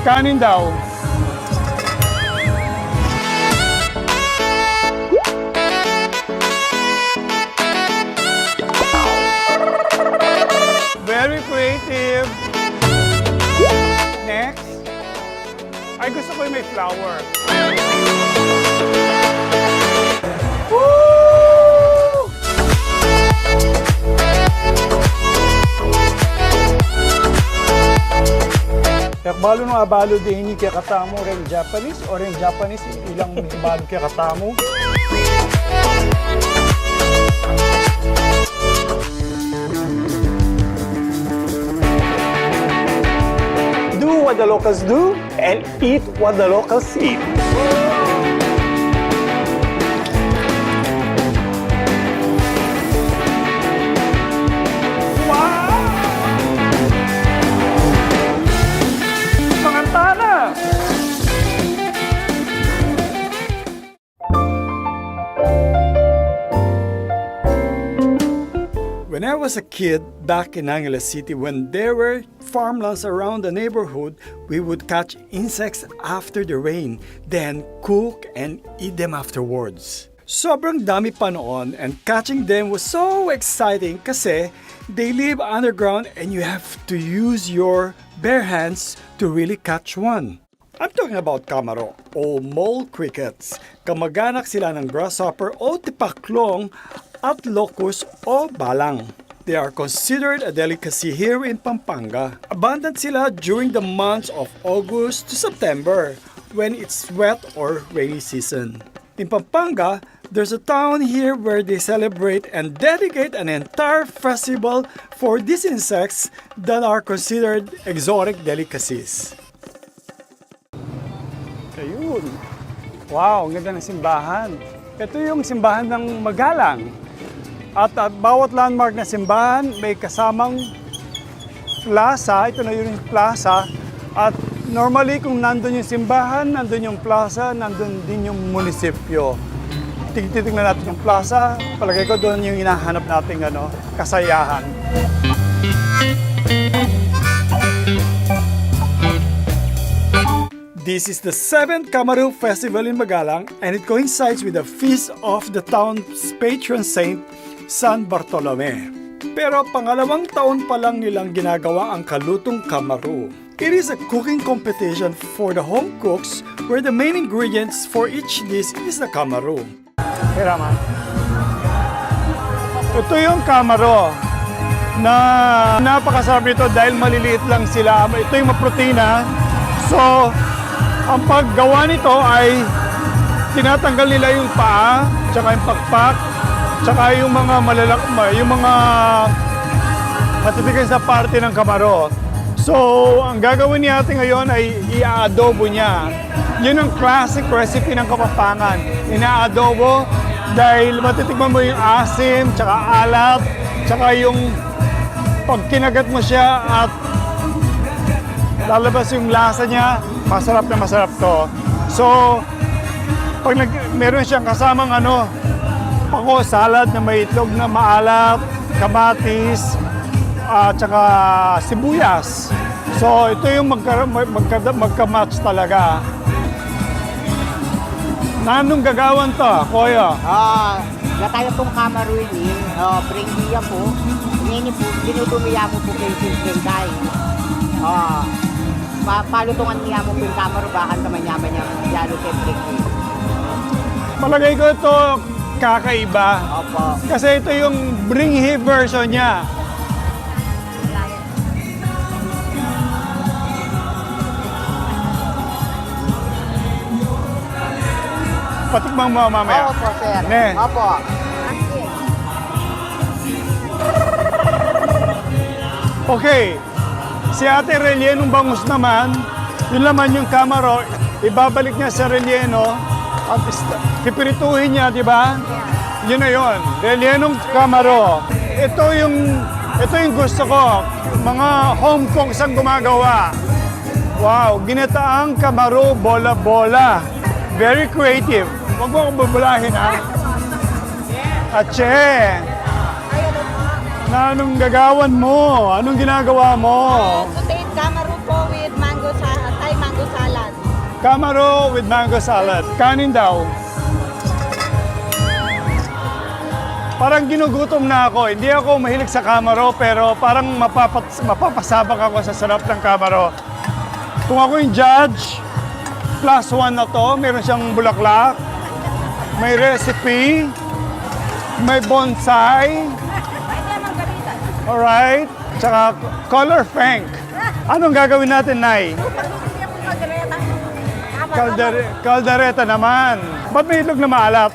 Kanin daw. Very creative. Next. Ay, gusto ko yung may flour. Woo! Balo no abalo din ni kaya katamo rin Japanese o rin Japanese ilang balo kaya katamo. Do what the locals do and eat what the locals eat. When I was a kid back in Angeles City, when there were farmlands around the neighborhood, we would catch insects after the rain, then cook and eat them afterwards. Sobrang dami pa noon and catching them was so exciting kasi they live underground and you have to use your bare hands to really catch one. I'm talking about kamaro o mole crickets. Kamag-anak sila ng grasshopper o tipaklong at locust o balang. They are considered a delicacy here in Pampanga. Abundant sila during the months of August to September when it's wet or rainy season. In Pampanga, there's a town here where they celebrate and dedicate an entire festival for these insects that are considered exotic delicacies. Ayun. Wow, ang ganda ng simbahan. Ito yung simbahan ng Magalang. At bawat landmark na simbahan may kasamang plaza. Ito na yun yung plaza. At normally kung nandun yung simbahan, nandun yung plaza, nandun din yung munisipyo. Titignan natin yung plaza. Palagay ko doon yung hinahanap nating kasayahan. This is the 7th Kamaru Festival in Magalang and it coincides with the feast of the town's patron saint, San Bartolome. Pero pangalawang taon pa lang nilang ginagawa ang kalutong Kamaru. It is a cooking competition for the home cooks where the main ingredients for each dish is the Kamaru. Hiraman. Ito yung Kamaru na napakasarap nito dahil maliliit lang sila. Ito yung maprotina. So, ang paggawa nito ay tinatanggal nila yung paa, tsaka yung pakpak, tsaka yung mga yung mga matitigas na parte ng kamaro. So, ang gagawin natin ngayon ay i-adobo niya. Yun ang classic recipe ng Kapampangan. Ina-adobo dahil matitikman mo yung asim, tsaka alat, tsaka yung pag kinagat mo siya at lalabas yung lasa niya, masarap na masarap to. So, pag meron siyang kasamang pako salad na may itlog na maalat, kamatis, at saka sibuyas. So, ito yung magka-match talaga. Nanong gagawan to, Koyo? Gataya pong Kamaru ini, pringgiya po. Ini po, dinutumiya mo po kayo silkay. Palutungan niya mo po yung Kamaru, bakal naman yaman niya, yalo siyempre. Palagay ko ito kakaiba. Opo. Kasi ito yung bringhi version niya. Patikmang mo mamaya. Opo, sir. Ne. Opo. Okay. Si Ate Rellenong bangus naman, yun naman yung Kamaro, ibabalik niya sa relleno at pipirituhin niya, di ba? Yun na yun. Rellenong Kamaro. Ito yung gusto ko. Mga home cooks ang gumagawa. Wow, ginataang Kamaro bola-bola. Very creative. Huwag mo akong bubulahin, ha? Ache! Na anong gagawan mo? Anong ginagawa mo? Potato Kamaru po with mango Thai mango Camaro with mango salad. Kanin daw. Parang ginugutom na ako. Hindi ako mahilig sa Camaro, pero parang mapapasabak ako sa sarap ng Camaro. Kung ako yung judge, +1 na to. Meron siyang bulaklak, may recipe, may bonsai. Alright. Tsaka color pink. Anong gagawin natin, Nay? Caldereta naman. Ba't may itlog na maalat?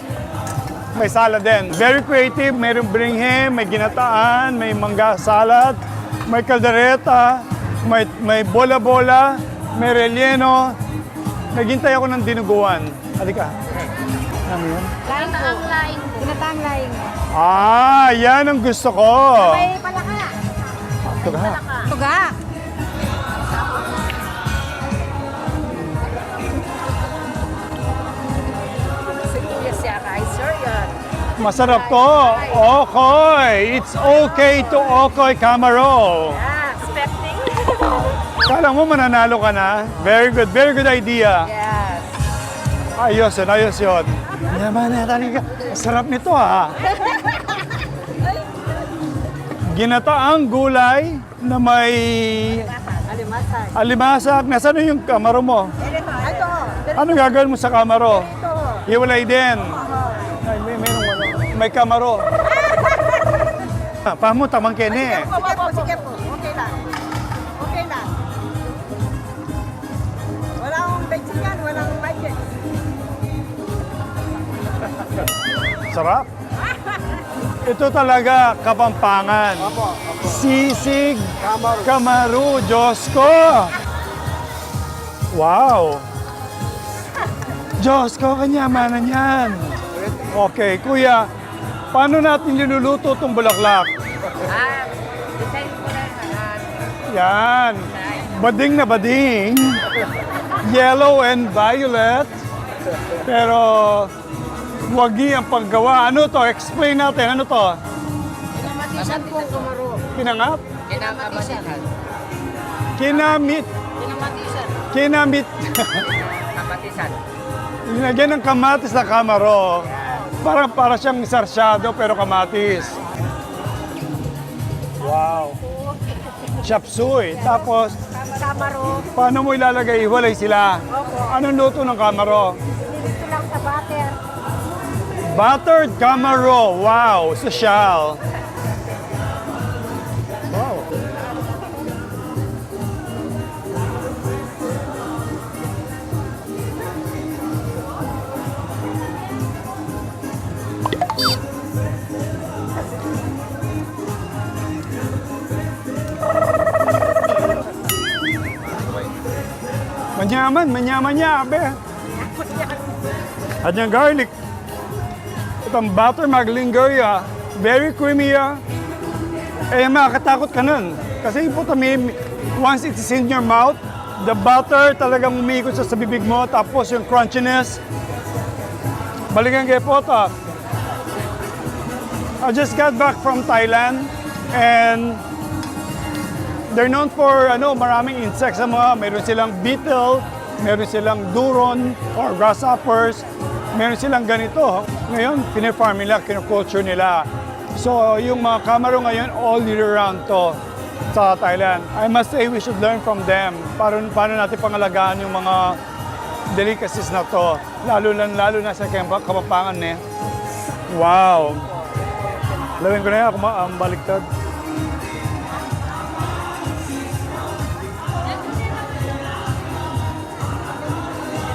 May salad din. Very creative. Mayroong bringhe, may ginataan, may mangga salad, may caldereta, may bola-bola, may relleno. Naghintay ako ng dinuguan. Halika. Ano yun? Ginataang laing po. Ginataang laing. Ah, yan ang gusto ko. May palaka. Tuga. Tuga. Masarap to. Okoy. It's okay to Okoy Camaro. Expecting. Kala mo mananalo ka na? Very good. Very good idea. Yes. Ayos yun. Ayos yun. Yaman na talaga. Masarap nito ha. Ginataang gulay na may alimasag. Nasaan yung Camaro mo? Ito. Ano gagawin mo sa Camaro? Ito. Hiwalay din. Ay, may Camaro. Pamo, tamang kene. Sige po. Okay lang. Okay lang. Wala akong Mexican, walang budget. Sarap. Ito talaga Kapampangan. Sisig Kamaru. Diyos ko. Wow. Diyos ko, kanyamanan yan. Okay, kuya. Paano natin niluluto itong bulaklak? Design ko na Yan. Bading na bading. Yellow and violet. Pero wagi ang paggawa. Ano to? Explain natin. Ano to? Kinamatisan po kumaro. Pinangap? Kinamatisan. Kinamit. Kinamatisan. Kinamit. Kinamatisan. Linagyan ng kamatis na Camaro. Para siyang sarsyado pero kamatis. Wow. Chef Sau. Tapos, Camaro. paano mo ilalagay? Iwalay sila. Anong luto ng Camaro? Dito lang sa butter. Buttered Camaro. Wow. Sosyal. Wow. Manyaman niya, abe. At yung garlic. Itong butter maglinger ya. Very creamy ya. Eh, makakatakot ka nun. Kasi once it's in your mouth, the butter talagang umikot sa bibig mo, tapos yung crunchiness. Balikan kay Pota. I just got back from Thailand and they're known for maraming insects sa mga. Meron silang beetle, meron silang duron or grasshoppers, meron silang ganito. Ngayon, pinifarm nila, kinoculture nila. So, yung mga Camaro ngayon, all year round to sa Thailand. I must say, we should learn from them. Paano natin pangalagaan yung mga delicacies na to. Lalo na sa Kapampangan eh. Wow! Lawin ko na yan, ang baligtad.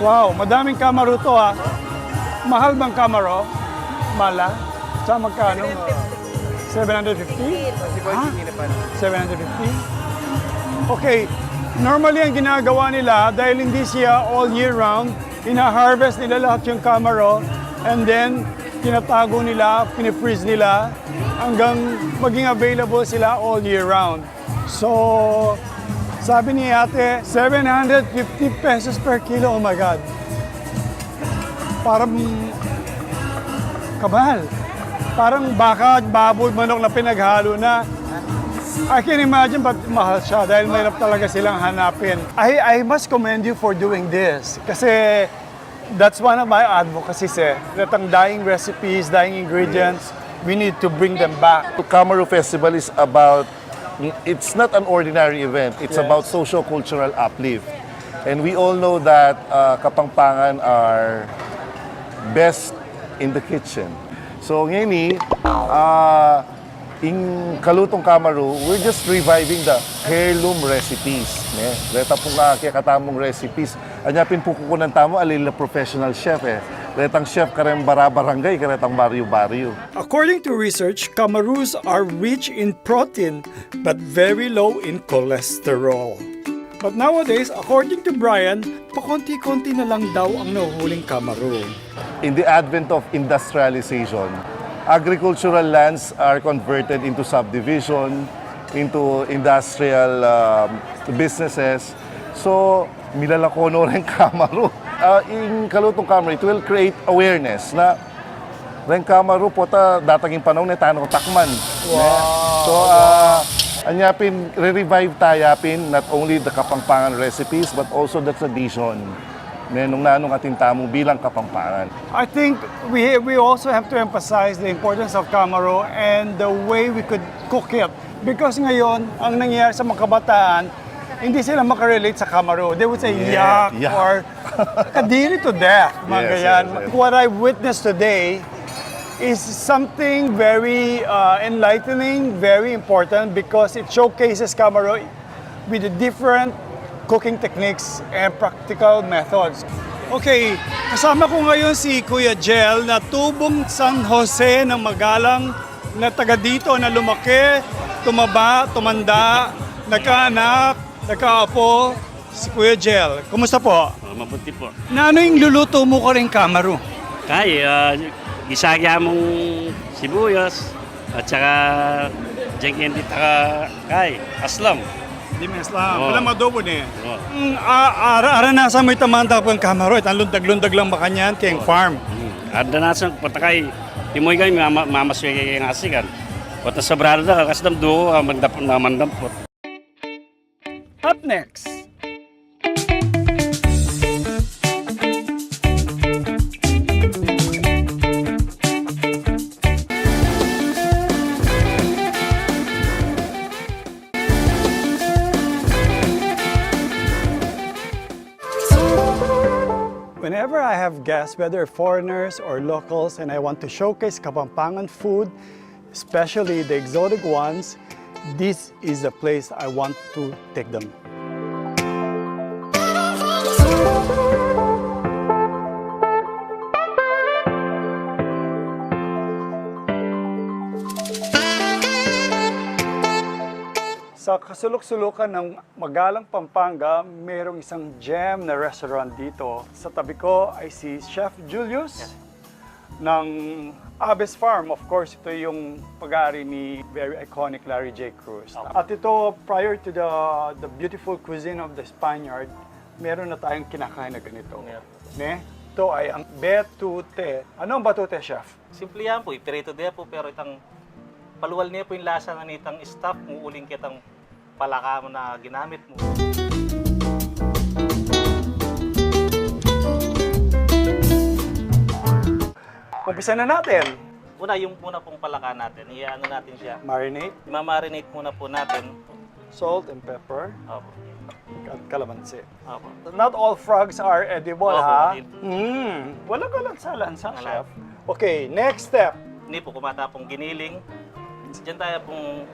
Wow, madaming Camaro to ha. Mahal bang Camaro? Mala? Sa magkano? 750? Ha? 750? Okay, normally ang ginagawa nila, dahil hindi siya all year round, ina-harvest nila lahat yung Camaro and then tinatago nila, pinifreeze nila hanggang maging available sila all year round. So, sabi ni ate, 750 pesos per kilo. Oh my God. Parang kabal. Parang baka, baboy, manok na pinaghalo na. I can imagine, but mahal siya dahil mahirap talaga silang hanapin. I must commend you for doing this. Kasi that's one of my advocacies that ang dying recipes, dying ingredients, we need to bring them back. Kamaru Festival is about, it's not an ordinary event. It's Yes. about socio-cultural uplift. And we all know that Kapampangan are best in the kitchen. So ngayon, in Kalutong Kamaru, we're just reviving the heirloom recipes. Reta po nga kaya katamong recipes. Anyapin po kukunan tamo alila professional chef Retang chef karem bara-barangay, karetang baryo-baryo. According to research, Kamarus are rich in protein but very low in cholesterol. But nowadays, according to Brian, pakonti-konti na lang daw ang nahuhuling Kamaru. In the advent of industrialization, agricultural lands are converted into subdivision, into industrial businesses. So, milalakono rin Kamaru. In Kalutong Kamaru, it will create awareness na rin Kamaru po ta dataging panahon na tanong takman. So, anyapin, re-revive tayapin not only the Kapampangan recipes but also the tradition nung nanong ating tamong bilang Kapampangan. I think we also have to emphasize the importance of Kamaru and the way we could cook it. Because ngayon, ang nangyayari sa mga kabataan, hindi sila makarelate sa Kamaru. They would say yak yeah. or kadiri to death, mga Yes, ganyan. yes, yes. What I witnessed today is something very enlightening, very important because it showcases Kamaru with the different cooking techniques and practical methods. Okay, kasama ko ngayon si Kuya Jel na tubong San Jose ng Magalang na taga dito na lumaki, tumaba, tumanda, nagkaanak, nagkaapo, si Kuya Jel. Kumusta po? Mabuti po. Na ano yung luluto mo ka rin Kamaru? Kaya, gisagya mong sibuyas at saka dyan hindi taka kay aslam. Di mes lang, Oo. wala madobo niya. Oo. Ara nasa may tamanta ko ang Kamaru, at ang lundag-lundag lang ba kanyan kayong farm. Ada nasa patakay, imoy kay mamasway kay ng asikan. Wata Sabado da kasdam do mandampot. Up next, whenever I have guests, whether foreigners or locals, and I want to showcase Kapampangan food, especially the exotic ones, this is the place I want to take them. Sa kasulok-sulukan ng Magalang, Pampanga, mayroong isang gem na restaurant dito. Sa tabi ko ay si Chef Julius ng Aves Farm. Of course, ito yung pag-aari ni very iconic Larry J. Cruz. At ito, prior to the beautiful cuisine of the Spaniard, meron na tayong kinakain na ganito. Ne? Ito ay ang betute. Ano ang batute, Chef? Simple yan po, ipireto din po, pero itang paluwal niya po yung lasa na nitang staff, muuling kitang palaka mo na ginamit mo. Umpisa na natin. Una, yung muna pong palaka natin, i-ano natin siya. Marinate, I-marinate muna po natin. salt and pepper, Opo. at calamansi. Opo. Not all frogs are edible, Opo, ha? hindi. Wala ka lansa-lansa, Wala. Chef. Okay, next step. Hindi po kumata pong giniling. Diyan tayo pong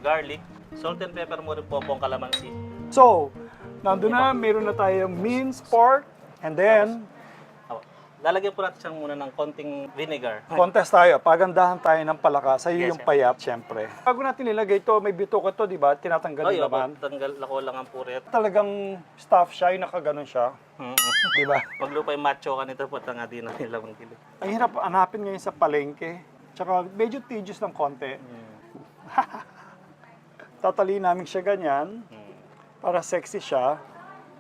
garlic. Salt and pepper mo rin po pong kalamansi. So, nandun na, meron na tayong minced pork, and then, Opo. Lalagyan po natin siya muna ng konting vinegar. contest tayo. Pagandahan tayo ng palaka. Sa'yo Yes, yung sir. payat, syempre. Bago natin nilagay ito, may bituka to, di ba? Tinatanggal Ay, yung opo, laman. tanggal ako lang ang puret. Talagang stuff siya, yung nakaganon siya. Di ba? Pag lupay macho ka nito po, tanga din na nilang kilid. Ang hirap hanapin ngayon sa palengke. Tsaka medyo tedious ng konti. Tatali namin siya ganyan para sexy siya.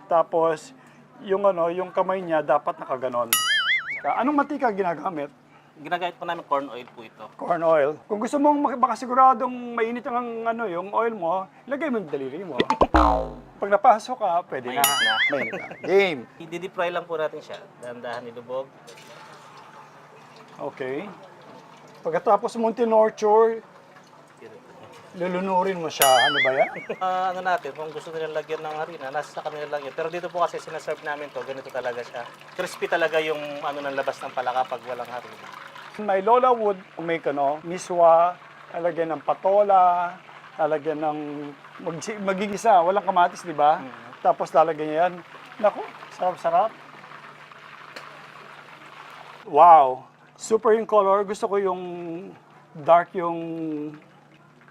Tapos yung yung kamay niya dapat nakaganon. Anong mantika ginagamit? Ginagamit po namin corn oil po ito. Corn oil. Kung gusto mong makasiguradong mainit ang yung oil mo, lagay mo yung daliri mo. Pag napasok ka, pwede na. Mainit na. Mainit na. Game. I-deep fry lang po natin siya. Dahan-dahan nilubog. Okay. Pagkatapos mong tinorture, lulunurin mo siya. Ano ba yan? Ano natin, kung gusto nila lagyan ng harina, nasa kanila lang yun. Pero dito po kasi sinaserve namin to, ganito talaga siya. Crispy talaga yung ng labas ng palaka pag walang harina. My lola would make miswa, lalagyan ng patola, lalagyan ng magigisa, walang kamatis, di ba? Tapos lalagyan niya yan. Naku, sarap-sarap. Wow! Super yung color. Gusto ko yung dark yung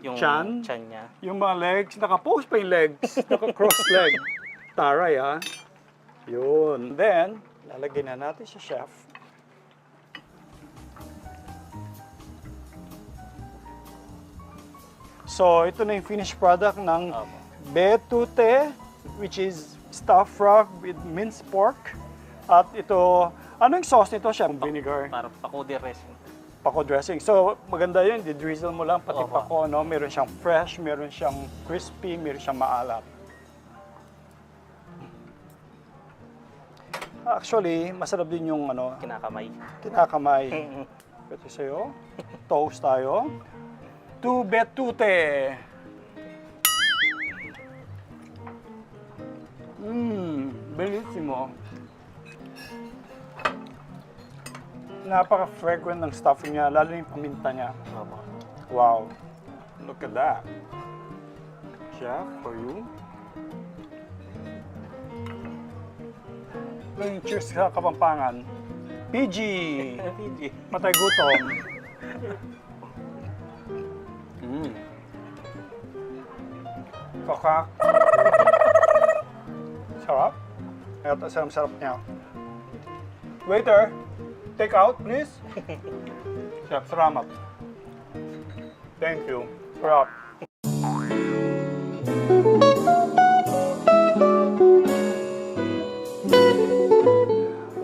Chan chan. niya. Yung mga legs, naka-pose pa yung legs. Naka-cross leg. Taray, ha? Yun. Then, lalagyan na natin si chef. So, ito na yung finished product ng betute, which is stuffed frog with minced pork. At ito, anong sauce nito, chef? Vinegar. Para pakudi dressing. Pako dressing. So, maganda yun. Di-drizzle mo lang pati Opo. pako, no? Meron siyang fresh, meron siyang crispy, meron siyang maalat. Actually, masarap din yung Kinakamay. kinakamay. Ito sa'yo. Toast tayo. Tu betute. Bellissimo. Napaka-fragrant ng stuffing niya, lalo yung paminta niya. Opo. Wow. Look at that. Chef, for you. Cheers sa Kapampangan. PG! PG. Matay gutom. Kakak. Sarap. Ito, sarap niya. Waiter, take out, please. Chef, salamat. Thank you. Sarap.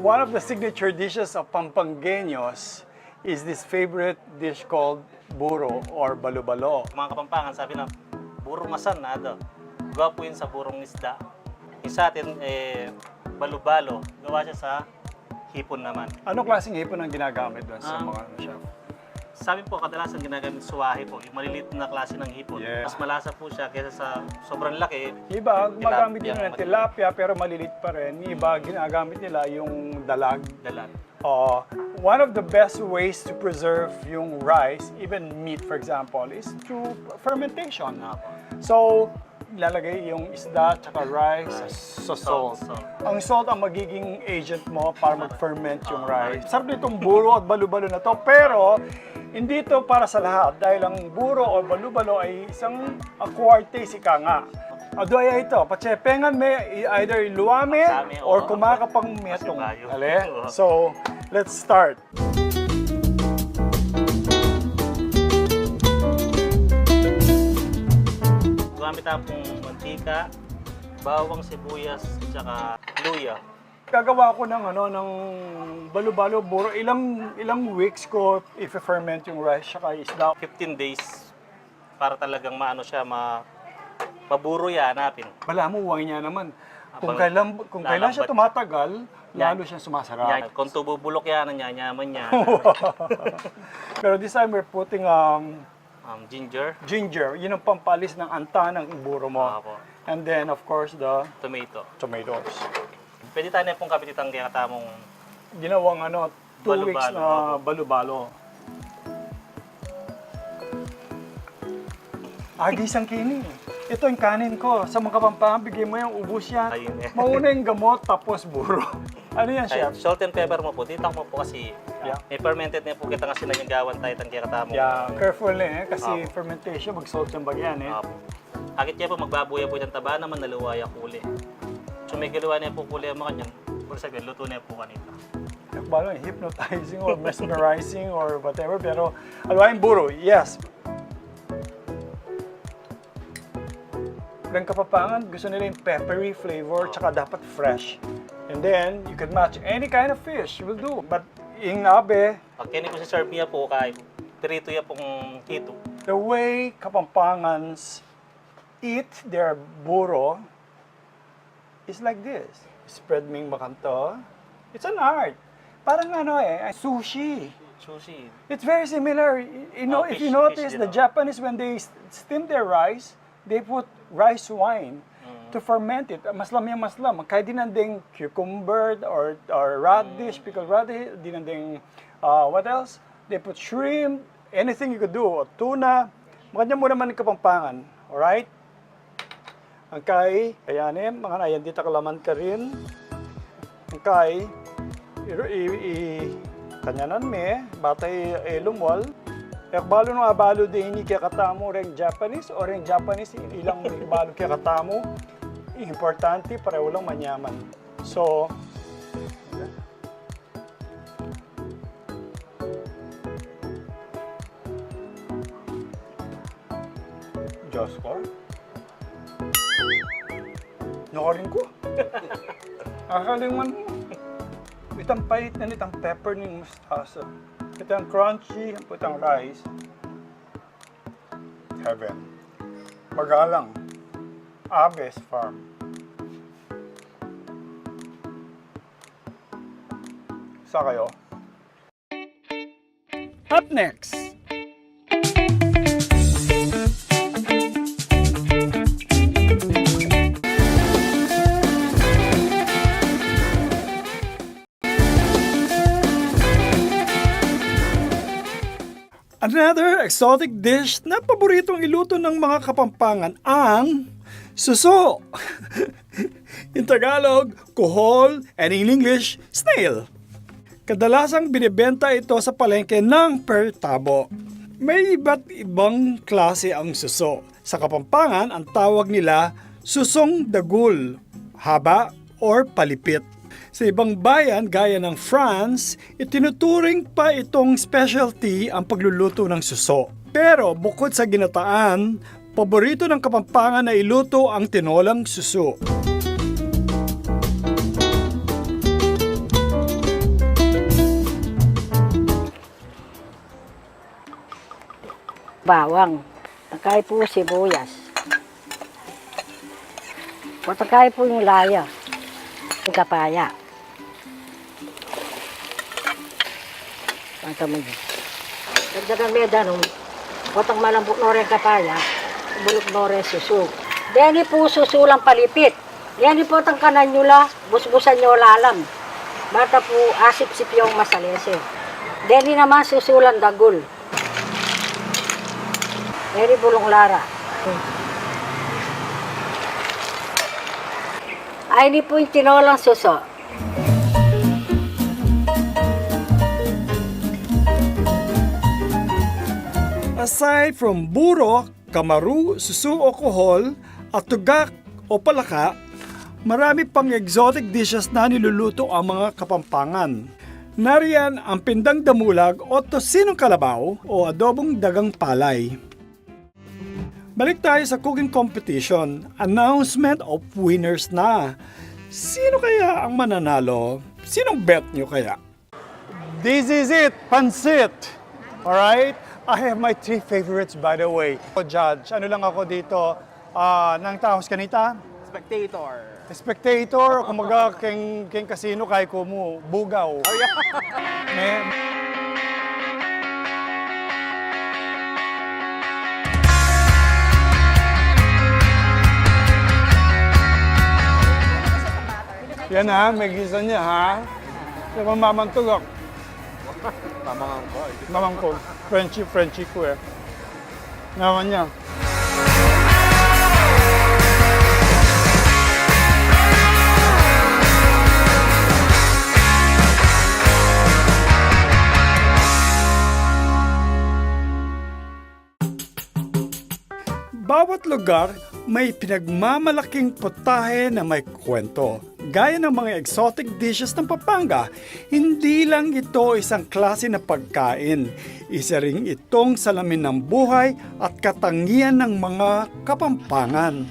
One of the signature dishes of Pampangueños is this favorite dish called buro or balo-balo. Mga Kapampangan, sabi na, burong asan na daw. Gawa po yun sa burong isda. Yung sa atin, balo-balo. Gawa siya sa hipon naman. Anong klaseng hipon ang ginagamit doon sa mga chef? Sa amin po, kadalasan ginagamit suwahe po. Yung maliliit na klase ng hipon. Yeah. Mas malasa po siya kaysa sa sobrang laki. Iba, gumagamit din Tilapia. ng tilapia pero malilit pa rin. Iba, ginagamit nila yung dalag. Dalag. One of the best ways to preserve yung rice, even meat for example, is through fermentation. So, lalagay yung isda at rice sa salt. Ang salt ang magiging agent mo para mag-ferment yung rice. Sarap nitong buro at balo-balo na to, pero hindi ito para sa lahat dahil ang buro o balo-balo ay isang acquired taste, ika nga. Adoya ito, patsepengan me either luwame or kumakapang metong. Ale? So, let's start. Gumamit tayo pong mantika, bawang, sibuyas, tsaka luya. Gagawa ko ng ng balo-balo buro. Ilang weeks ko i-ferment yung rice saka isda. 15 days para talagang maano siya, maburo yan natin. Wala mo, huwag niya naman. Kung Habang kailan siya lalambat. tumatagal, lalo siyang sumasarap. Yan, kung tububulok yan, nanyanyaman niya. Pero this time we're putting Ginger, ginger. Yun ang pampalis ng anta ng buro mo. Opo. And then, of course, the tomato. tomatoes. Pwede tayo na pong kapititang kaya katamong Ginawang 2 weeks Balo-balo, na balo-balo. Agisang kini. Ito yung kanin ko. Sa mga Kapampangan, bigay mo yung ubus yan. Ayun eh. Mauna yung gamot, tapos buro. Ano yan, chef? salt and pepper mo po. Dito mo po kasi may fermented na po kita kasi nangyagawan tayo tang kaya katamong. Yeah, careful na kasi Opo. fermentation, mag-salt yung bagyan eh. Akit niya po magbabuya po yung taba naman naluwaya kuli. So may galuwa niya po kuli ang mga kanyan. Por sabihin, luto niya po kanito. Balo, hypnotizing or mesmerizing or whatever, pero alwain buro, yes. Ng Kapampangan, gusto nila yung peppery flavor, tsaka dapat fresh. And then, you can match any kind of fish, will do. But ing abe, Pag kini ko si serve niya po, kay perito ya pong hito. the way Kapampangans eat their buro is like this. Spread ming makanto. It's an art. Parang sushi. Sushi. It's very similar. You know, if Fish- you notice, fish the din, Japanese, when they steam their rice, they put rice wine to ferment it. Maslam yung maslam. Kaya dinanding cucumber or radish, pickled radish, dinanding, what else? They put shrimp, anything you could do, or tuna. Makanya mo naman ng Kapampangan. Alright? Ang kay, kayanin, mga nayan dito kalaman ka rin. Ang kay, kanyanan me, batay lumwal. Balo nung abalo din ni kaya katamo rin Japanese o rin Japanese ilang balo kaya katamo. Importante para walang manyaman. So, Diyos ko. Nakarin ko. Nakakalingan mo. Itang pait na itang pepper ng mustasa. Itang crunchy, itang rice. Heaven. Magalang. Abe's Farm. Sa kayo? Up next! Another exotic dish na paboritong iluto ng mga Kapampangan ang suso. In Tagalog, kuhol, and in English, snail. Kadalasang binibenta ito sa palengke ng per tabo. May iba't ibang klase ang suso. Sa Kapampangan, ang tawag nila susong dagul, haba or palipit. Sa ibang bayan gaya ng France, itinuturing pa itong specialty ang pagluluto ng suso. Pero bukod sa ginataan, paborito ng Kapampangan na iluto ang tinolang suso. Bawang. Takay po sibuyas. Patakay po yung laya. Yung kapaya. Pagka mo yun. Dagdagan may danong. Patang malambot na rin kapaya. Bulok na rin susu. Deni po susulang palipit. Deni po tang kanan nyo la. Busbusan nyo lalam. Bata po asip-sip yung masalese. Deni naman susulang dagul. Deni bulong lara. Ay, ni po yung tinolang suso. Aside from buro, kamaru, susu o kohol, at tugak o palaka, marami pang exotic dishes na niluluto ang mga Kapampangan. Nariyan ang pindang damulag o tosinong kalabaw o adobong dagang palay. Balik tayo sa cooking competition. Announcement of winners na. Sino kaya ang mananalo? Sinong bet nyo kaya? This is it! Pansit! Alright? I have my 3 favorites by the way. Judge, ano lang ako dito? Nang tahos kanita? Spectator, kumaga keng kasino kay ko mo, bugaw. Oh, yeah. Yan ha, may gisa niya ha. Sa mamamantog ako. Mamang ko. Frenchy ko eh. Naman niya. Bawat lugar may pinagmamalaking putahe na may kwento. Gaya ng mga exotic dishes ng Pampanga, hindi lang ito isang klase na pagkain. Isa ring itong salamin ng buhay at katangian ng mga Kapampangan.